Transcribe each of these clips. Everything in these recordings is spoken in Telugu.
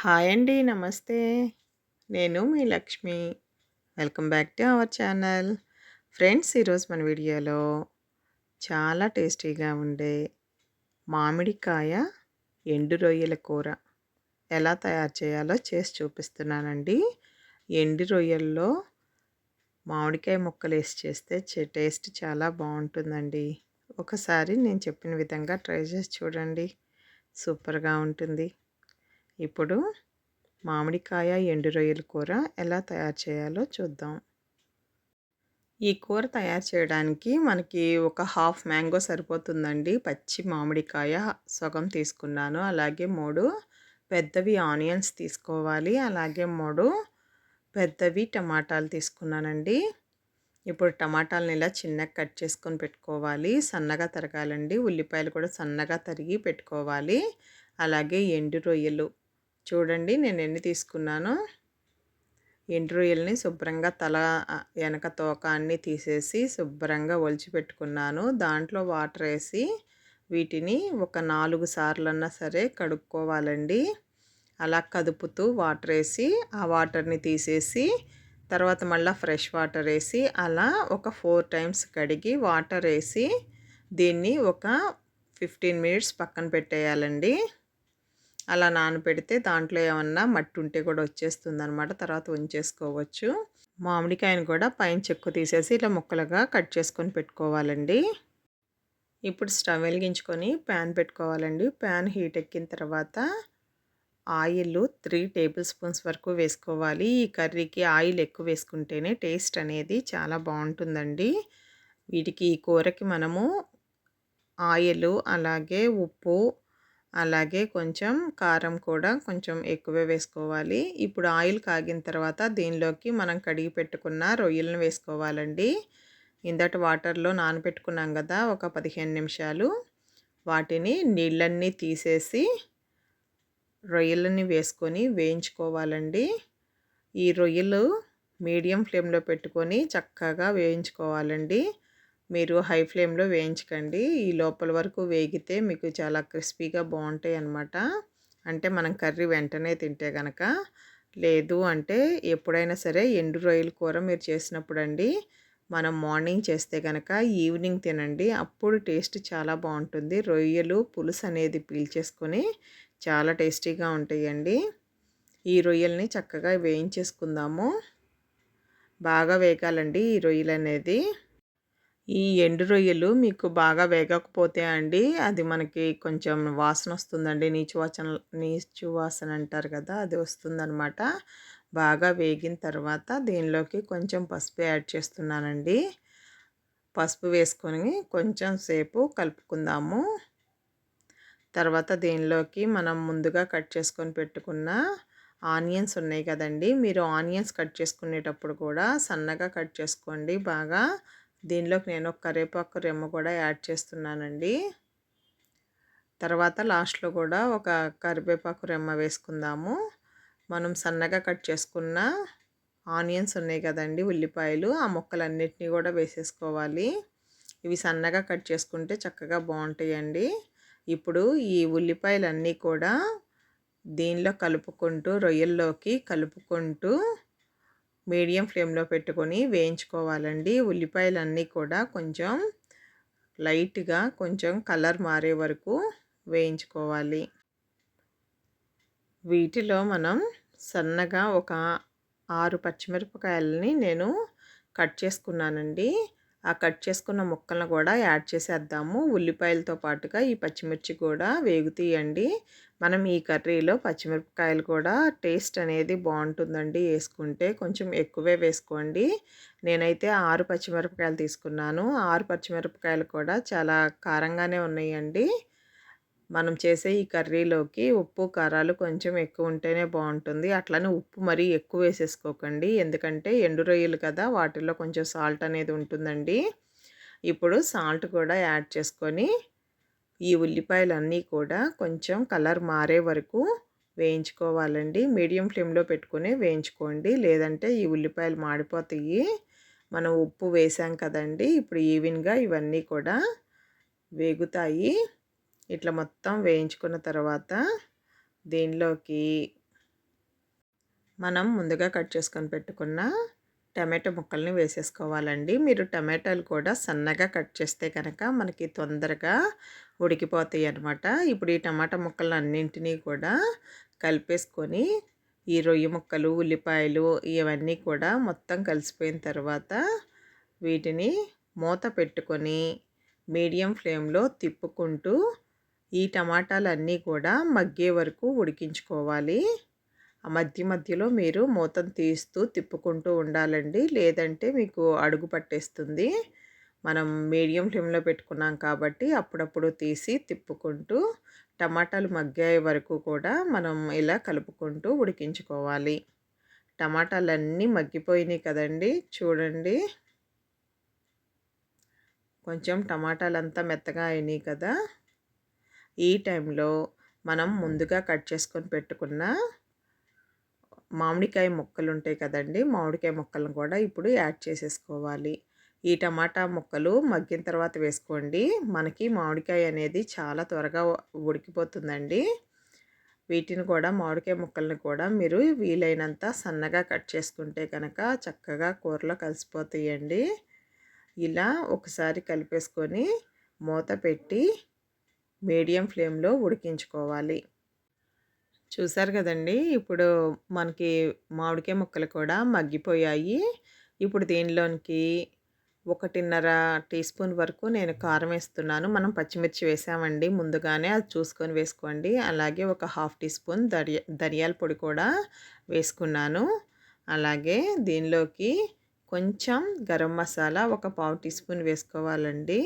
హాయ్ అండి. నమస్తే. నేను మీ Lakshmi. Welcome back to our channel. Friends, ఈరోజు మన వీడియోలో చాలా టేస్టీగా ఉండే మామిడికాయ ఎండు రొయ్యల కూర ఎలా తయారు చేయాలో చేసి చూపిస్తున్నానండి. ఎండు రొయ్యల్లో మామిడికాయ ముక్కలేసి చేస్తే టేస్ట్ చాలా బావుంటుందండి. ఒకసారి నేను చెప్పిన విధంగా ట్రై చేసి చూడండి. సూపర్‌గా ఉంటుంది. ఇప్పుడు మామిడికాయ ఎండు రొయ్యల కూర ఎలా తయారు చేయాలో చూద్దాం. ఈ కూర తయారు చేయడానికి మనకి ఒక హాఫ్ మ్యాంగో సరిపోతుందండి. పచ్చి మామిడికాయ సగం తీసుకున్నాను. అలాగే 3 పెద్దవి ఆనియన్స్ తీసుకోవాలి. అలాగే 3 పెద్దవి టమాటాలు తీసుకున్నానండి. ఇప్పుడు టమాటాలను ఇలా చిన్నగా కట్ చేసుకొని పెట్టుకోవాలి. సన్నగా తరగాలండి. ఉల్లిపాయలు కూడా సన్నగా తరిగి పెట్టుకోవాలి. అలాగే ఎండు రొయ్యలు చూడండి నేను ఎన్ని తీసుకున్నానో. ఎండు రొయ్యలని శుభ్రంగా తల వెనక తోక అన్నీ తీసేసి శుభ్రంగా ఒలిచిపెట్టుకున్నాను. దాంట్లో వాటర్ వేసి వీటిని ఒక 4 సార్లన్నా సరే కడుక్కోవాలండి. అలా కదుపుతూ వాటర్ వేసి ఆ వాటర్ని తీసేసి తర్వాత మళ్ళీ ఫ్రెష్ వాటర్ వేసి అలా ఒక 4 టైమ్స్ కడిగి వాటర్ వేసి దీన్ని ఒక 15 మినిట్స్ పక్కన పెట్టేయాలండి. అలా నానబెడితే దాంట్లో ఏమన్నా మట్టి ఉంటే కూడా వచ్చేస్తుందనమాట. తర్వాత ఉంచేసుకోవచ్చు. మామిడికాయను కూడా పైన చెక్కు తీసేసి ఇలా ముక్కలుగా కట్ చేసుకొని పెట్టుకోవాలండి. ఇప్పుడు స్టవ్ వెలిగించుకొని ప్యాన్ పెట్టుకోవాలండి. ప్యాన్ హీట్ ఎక్కిన తర్వాత ఆయిల్ 3 టేబుల్ స్పూన్స్ వరకు వేసుకోవాలి. ఈ కర్రీకి ఆయిల్ ఎక్కువ వేసుకుంటేనే టేస్ట్ అనేది చాలా బాగుంటుందండి. వీటికి ఈ కూరకి మనము ఆయిల్ అలాగే ఉప్పు అలాగే కొంచెం కారం కూడా కొంచెం ఎక్కువే వేసుకోవాలి. ఇప్పుడు ఆయిల్ కాగిన తర్వాత దీనిలోకి మనం కడిగి పెట్టుకున్న రొయ్యలను వేసుకోవాలండి. ఇందట వాటర్లో నానబెట్టుకున్నాం కదా ఒక 15 నిమిషాలు. వాటిని నీళ్ళన్నీ తీసేసి రొయ్యలని వేసుకొని వేయించుకోవాలండి. ఈ రొయ్యలు మీడియం ఫ్లేమ్లో పెట్టుకొని చక్కగా వేయించుకోవాలండి. మీరు హై ఫ్లేమ్లో వేయించకండి. ఈ లోపల వరకు వేగితే మీకు చాలా క్రిస్పీగా బాగుంటాయి అన్నమాట. అంటే మనం కర్రీ వెంటనే తింటే గనక. లేదు అంటే ఎప్పుడైనా సరే ఎండు రొయ్యల కూర మీరు చేసినప్పుడు అండి, మనం మార్నింగ్ చేస్తే గనక ఈవినింగ్ తినండి. అప్పుడు టేస్ట్ చాలా బాగుంటుంది. రొయ్యలు పులుసు అనేది పీల్చేసుకొని చాలా టేస్టీగా ఉంటాయండి. ఈ రొయ్యల్ని చక్కగా వేయించేసుకుందాము. బాగా వేగాలండి ఈ రొయ్యలు అనేది. ఈ ఎండు రొయ్యలు మీకు బాగా వేగకపోతే అండి అది మనకి కొంచెం వాసన వస్తుందండి. నీచు వాసన అంటారు కదా, అది వస్తుందనమాట. బాగా వేగిన తర్వాత దీనిలోకి కొంచెం పసుపు యాడ్ చేస్తున్నానండి. పసుపు వేసుకొని కొంచెం సేపు కలుపుకుందాము. తర్వాత దీనిలోకి మనం ముందుగా కట్ చేసుకొని పెట్టుకున్న ఆనియన్స్ ఉన్నాయి కదండి, మీరు ఆనియన్స్ కట్ చేసుకునేటప్పుడు కూడా సన్నగా కట్ చేసుకోండి బాగా. దీనిలోకి నేను ఒక కరివేపాకు రెమ్మ కూడా యాడ్ చేస్తున్నానండి. తర్వాత లాస్ట్లో కూడా ఒక కరివేపాకు రెమ్మ వేసుకుందాము. మనం సన్నగా కట్ చేసుకున్న ఆనియన్స్ ఉన్నాయి కదండి, ఉల్లిపాయలు, ఆ ముక్కలన్నిటినీ కూడా వేసేసుకోవాలి. ఇవి సన్నగా కట్ చేసుకుంటే చక్కగా బాగుంటాయండి. ఇప్పుడు ఈ ఉల్లిపాయలన్నీ కూడా దీనిలో కలుపుకుంటూ రొయ్యల్లోకి కలుపుకుంటూ మీడియం ఫ్లేమ్లో పెట్టుకొని వేయించుకోవాలండి. ఉల్లిపాయలన్నీ కూడా కొంచెం లైట్గా కొంచెం కలర్ మారే వరకు వేయించుకోవాలి. వీటిలో మనం సన్నగా ఒక 6 పచ్చిమిరపకాయలని నేను కట్ చేసుకున్నానండి. ఆ కట్ చేసుకున్న ముక్కలను కూడా యాడ్ చేసేద్దాము. ఉల్లిపాయలతో పాటుగా ఈ పచ్చిమిర్చి కూడా వేగుతాయండి. మనం ఈ కర్రీలో పచ్చిమిరపకాయలు కూడా టేస్ట్ అనేది బాగుంటుందండి వేసుకుంటే. కొంచెం ఎక్కువే వేసుకోండి. నేనైతే 6 పచ్చిమిరపకాయలు తీసుకున్నాను. 6 పచ్చిమిరపకాయలు కూడా చాలా కారంగానే ఉన్నాయండి. మనం చేసే ఈ కర్రీలోకి ఉప్పు కారాలు కొంచెం ఎక్కువ ఉంటేనే బాగుంటుంది. అట్లనే ఉప్పు మరీ ఎక్కువ వేసేసుకోకండి. ఎందుకంటే ఎండు రొయ్యలు కదా, వాటిల్లో కొంచెం సాల్ట్ అనేది ఉంటుందండి. ఇప్పుడు సాల్ట్ కూడా యాడ్ చేసుకొని ఈ ఉల్లిపాయలన్నీ కూడా కొంచెం కలర్ మారే వరకు వేయించుకోవాలండి. మీడియం ఫ్లేమ్లో పెట్టుకొని వేయించుకోండి, లేదంటే ఈ ఉల్లిపాయలు మాడిపోతాయి. మనం ఉప్పు వేసాం కదండి, ఇప్పుడు ఈవెన్గా ఇవన్నీ కూడా వేగుతాయి. ఇట్లా మొత్తం వేయించుకున్న తర్వాత దీనిలోకి మనం ముందుగా కట్ చేసుకొని పెట్టుకున్న టమాటో ముక్కల్ని వేసేసుకోవాలండి. మీరు టమాటాలు కూడా సన్నగా కట్ చేస్తే కనుక మనకి తొందరగా ఉడికిపోతాయి అన్నమాట. ఇప్పుడు ఈ టమాటా ముక్కలన్నింటినీ కూడా కలిపేసుకొని ఈ రొయ్య ముక్కలు, ఉల్లిపాయలు ఇవన్నీ కూడా మొత్తం కలిసిపోయిన తర్వాత వీటిని మూత పెట్టుకొని మీడియం ఫ్లేమ్‌లో తిప్పుకుంటూ ఈ టమాటాలన్నీ కూడా మగ్గే వరకు ఉడికించుకోవాలి. ఆ మధ్య మధ్యలో మీరు మూతను తీస్తూ తిప్పుకుంటూ ఉండాలండి. లేదంటే మీకు అడుగు పట్టేస్తుంది. మనం మీడియం ఫ్లేమ్‌లో పెట్టుకున్నాం కాబట్టి అప్పుడప్పుడు తీసి తిప్పుకుంటూ టమాటాలు మగ్గే వరకు కూడా మనం ఇలా కలుపుకుంటూ ఉడికించుకోవాలి. టమాటాలన్నీ మగ్గిపోయినాయి కదండీ! చూడండి. కొంచెం టమాటాలంతా మెత్తగా అయినాయి కదా! ఈ టైంలో మనం ముందుగా కట్ చేసుకొని పెట్టుకున్న మామిడికాయ ముక్కలుంటాయి కదండీ! మామిడికాయ ముక్కలను కూడా ఇప్పుడు యాడ్ చేసేసుకోవాలి. ఈ టమాటా ముక్కలు మగ్గిన తర్వాత వేసుకోండి. మనకి మామిడికాయ అనేది చాలా త్వరగా ఉడికిపోతుందండి. వీటిని కూడా మామిడికాయ ముక్కల్ని కూడా మీరు వీలైనంత సన్నగా కట్ చేసుకుంటే కనుక చక్కగా కూరలో కలిసిపోతాయండి. ఇలా ఒకసారి కలిపేసుకొని మూత పెట్టి మీడియం ఫ్లేమ్‌లో ఉడికించుకోవాలి. చూసారు కదండీ! ఇప్పుడు మనకి మామిడికాయ ముక్కలు కూడా మగ్గిపోయాయి. ఇప్పుడు దీనిలోనికి 1:30 టీ స్పూన్ వరకు నేను కారం వేస్తున్నాను. మనం పచ్చిమిర్చి వేసామండి ముందుగానే, అది చూసుకొని వేసుకోండి. అలాగే ఒక హాఫ్ టీ స్పూన్ ధనియాల పొడి కూడా వేసుకున్నాను. అలాగే దీనిలోకి కొంచెం గరం మసాలా ఒక పావు టీ స్పూన్ వేసుకోవాలండి.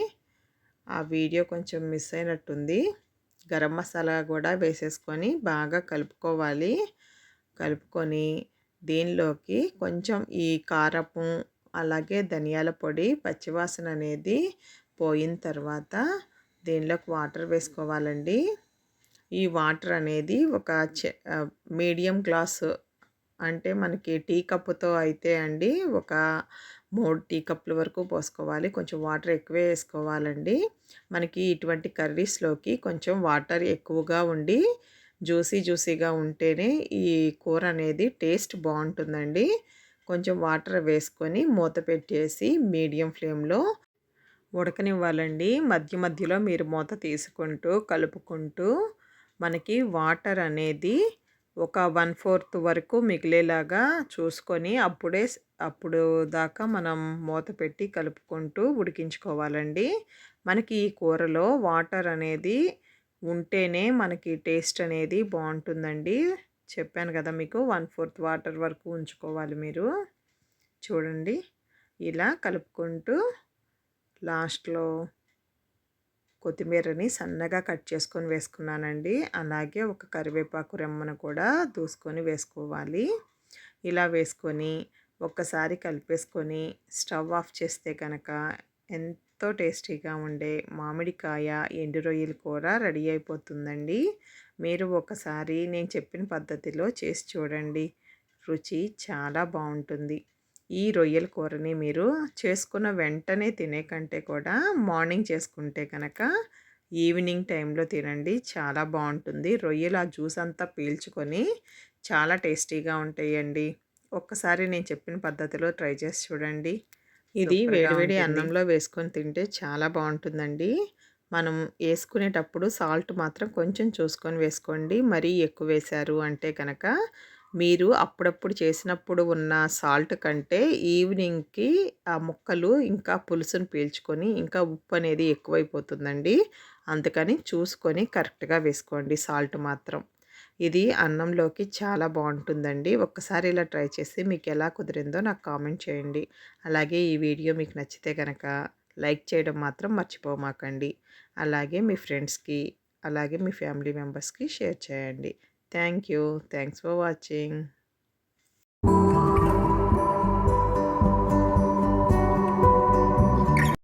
ఆ వీడియో కొంచెం మిస్ అయినట్టుంది. గరం మసాలా కూడా వేసేసుకొని బాగా కలుపుకోవాలి. కలుపుకొని దీనిలోకి కొంచెం ఈ కారపు అలాగే ధనియాల పొడి పచ్చివాసన అనేది పోయిన తర్వాత దీనిలోకి వాటర్ వేసుకోవాలండి. ఈ వాటర్ అనేది ఒక మీడియం గ్లాసు, అంటే మనకి టీ కప్పుతో అయితే అండి ఒక 3 టీ కప్పుల వరకు పోసుకోవాలి. కొంచెం వాటర్ ఎక్కువే వేసుకోవాలండి. మనకి ఇటువంటి కర్రీస్‌లోకి కొంచెం వాటర్ ఎక్కువగా ఉండి జ్యూసీగా ఉంటేనే ఈ కూర అనేది టేస్ట్ బావుంటుందండి. కొంచెం వాటర్ వేసుకొని మూత పెట్టేసి మీడియం ఫ్లేమ్‌లో ఉడకనివ్వాలండి. మధ్య మధ్యలో మీరు మూత తీసుకుంటూ, కలుపుకుంటూ మనకి వాటర్ అనేది ఒక 1/4 వరకు మిగిలేలాగా చూసుకొని అప్పుడు దాకా మనం మూత పెట్టి కలుపుకుంటూ ఉడికించుకోవాలండి. మనకి ఈ కూరలో వాటర్ అనేది ఉంటేనే మనకి టేస్ట్ అనేది బావుంటుందండి. చెప్పాను కదా మీకు 1/4 వాటర్ వరకు ఉంచుకోవాలి మీరు. చూడండి. ఇలా కలుపుకుంటూ లాస్ట్‌లో కొత్తిమీరని సన్నగా కట్ చేసుకొని వేసుకున్నానండి. అలాగే ఒక కరివేపాకు రెమ్మను కూడా దూసుకొని వేసుకోవాలి. ఇలా వేసుకొని ఒక్కసారి కలిపేసుకొని స్టవ్ ఆఫ్ చేస్తే కనుక ఎంతో టేస్టీగా ఉండే మామిడికాయ ఎండు రొయ్యల కూర రెడీ అయిపోతుందండి. మీరు ఒకసారి నేను చెప్పిన పద్ధతిలో చేసి చూడండి. రుచి చాలా బావుంటుంది. ఈ రొయ్యల కూరని మీరు చేసుకున్న వెంటనే తినే కంటే కూడా మార్నింగ్ చేసుకుంటే కనుక ఈవినింగ్ టైంలో తినండి. చాలా బావుంటుంది. రొయ్యలు ఆ జ్యూస్ అంతా పీల్చుకొని చాలా టేస్టీగా ఉంటాయండి. ఒక్కసారి నేను చెప్పిన పద్ధతిలో ట్రై చేసి చూడండి. ఇది వేడివేడి అన్నంలో వేసుకొని తింటే చాలా బావుంటుందండి. మనం ఏసుకునేటప్పుడు సాల్ట్ మాత్రం కొంచెం చూసుకొని వేసుకోండి. మరీ ఎక్కువ వేశారు అంటే కనుక మీరు అప్పుడప్పుడు చేసినప్పుడు ఉన్న సాల్ట్ కంటే ఈవినింగ్‌కి ఆ ముక్కలు ఇంకా పులుసుని పీల్చుకొని ఇంకా ఉప్పు అనేది ఎక్కువైపోతుందండి. అందుకని చూసుకొని కరెక్ట్‌గా వేసుకోండి సాల్ట్ మాత్రం. ఇది అన్నంలోకి చాలా బావుంటుందండి. ఒక్కసారి ఇలా ట్రై చేసి మీకు ఎలా కుదిరిందో నాకు కామెంట్ చేయండి. అలాగే ఈ వీడియో మీకు నచ్చితే గనక లైక్ చేయడం మాత్రం మర్చిపోమాకండి. అలాగే మీ ఫ్రెండ్స్‌కి, అలాగే మీ ఫ్యామిలీ మెంబర్స్‌కి షేర్ చేయండి. Thank you. Thanks for watching.